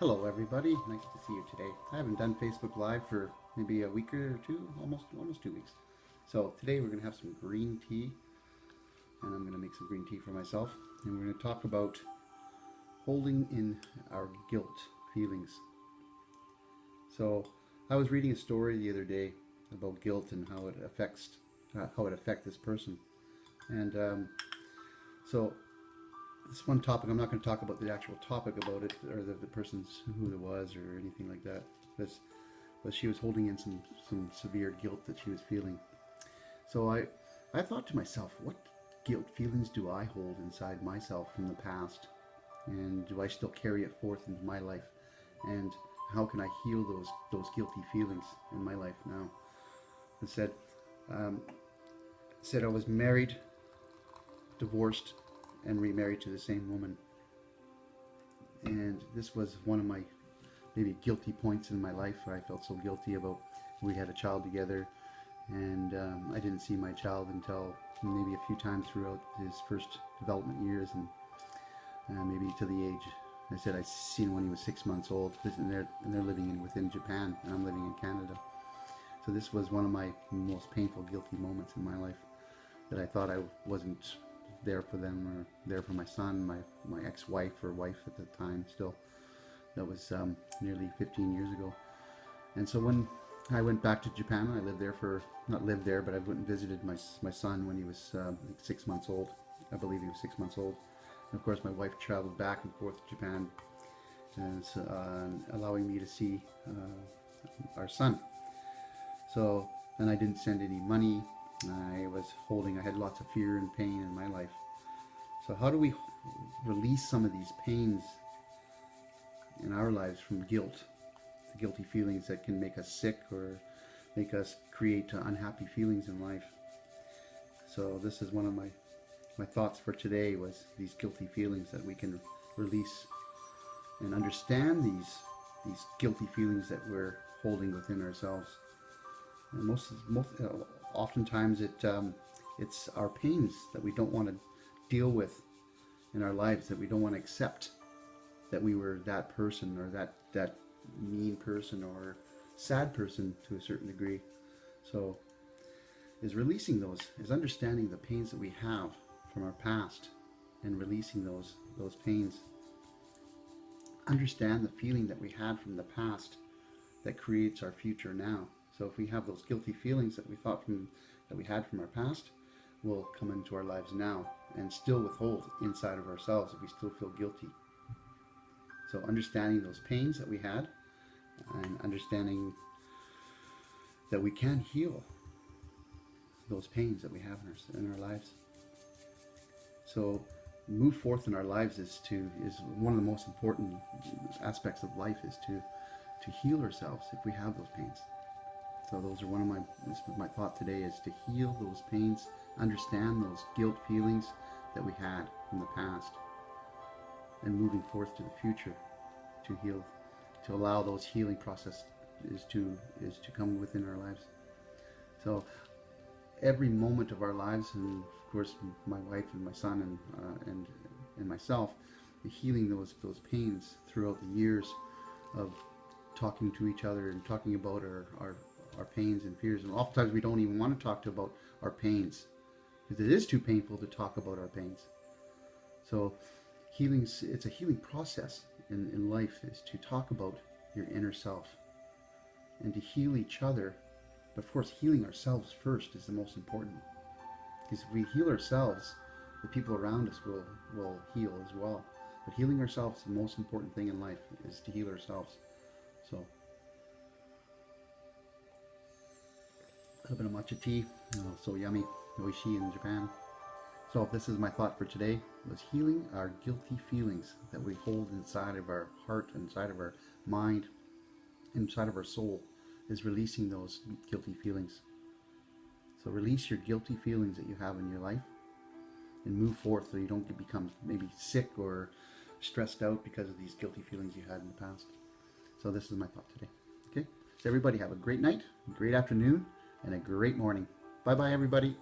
Hello everybody, nice to see you today. I haven't done Facebook Live for maybe a week or two, almost 2 weeks. So today we're going to have some green tea, and I'm going to make some green tea for myself. And we're going to talk about holding in our guilt feelings. So I was reading a story the other day about guilt and how it affects this person. And so this one topic, I'm not going to talk about the actual topic about it or the person's who it was or anything like that, but she was holding in some severe guilt that she was feeling. So I thought to myself, what guilt feelings do I hold inside myself from the past, and do I still carry it forth into my life, and how can I heal those guilty feelings in my life now? It said I was married, divorced, and remarried to the same woman. And this was one of my maybe guilty points in my life where I felt so guilty about. We had a child together, and I didn't see my child until maybe a few times throughout his first development years, and maybe to the age, I said I seen when he was 6 months old, and they're living within Japan, and I'm living in Canada. So this was one of my most painful, guilty moments in my life, that I thought I wasn't there for them or there for my son, my ex-wife or wife at the time still. That was nearly 15 years ago. And so when I went back to Japan, I lived there not lived there, but I went and visited my son when he was 6 months old. I believe he was 6 months old. And of course my wife traveled back and forth to Japan, and allowing me to see our son. So, and I didn't send any money. I had lots of fear and pain in my life. So how do we release some of these pains in our lives from guilt? The guilty feelings that can make us sick or make us create unhappy feelings in life. So this is one of my thoughts for today, was these guilty feelings that we can release and understand these guilty feelings that we're holding within ourselves. And oftentimes it's our pains that we don't want to deal with in our lives, that we don't want to accept that we were that person, or that mean person or sad person to a certain degree. So is releasing those, is understanding the pains that we have from our past and releasing those pains. Understand the feeling that we had from the past that creates our future now. So if we have those guilty feelings that we had from our past, will come into our lives now and still withhold inside of ourselves if we still feel guilty. So understanding those pains that we had, and understanding that we can heal those pains that we have in our lives. So move forth in our lives is one of the most important aspects of life, is to heal ourselves if we have those pains. So those are my thought today, is to heal those pains, understand those guilt feelings that we had from the past, and moving forth to the future to heal, to allow those healing process is to come within our lives. So every moment of our lives, and of course my wife and my son and myself, healing those pains throughout the years of talking to each other and talking about our pains and fears. And oftentimes we don't even want to talk about our pains, because it is too painful to talk about our pains. So it's a healing process in life, is to talk about your inner self and to heal each other. But of course, healing ourselves first is the most important, because if we heal ourselves, the people around us will heal as well. But healing ourselves is the most important thing in life, is to heal ourselves. So a little bit of matcha tea, so yummy, oishi in Japan. So this is my thought for today, was healing our guilty feelings that we hold inside of our heart, inside of our mind, inside of our soul, is releasing those guilty feelings. So release your guilty feelings that you have in your life and move forth, so you don't become maybe sick or stressed out because of these guilty feelings you had in the past. So this is my thought today. Okay, so everybody have a great night, a great afternoon, and a great morning. Bye bye everybody.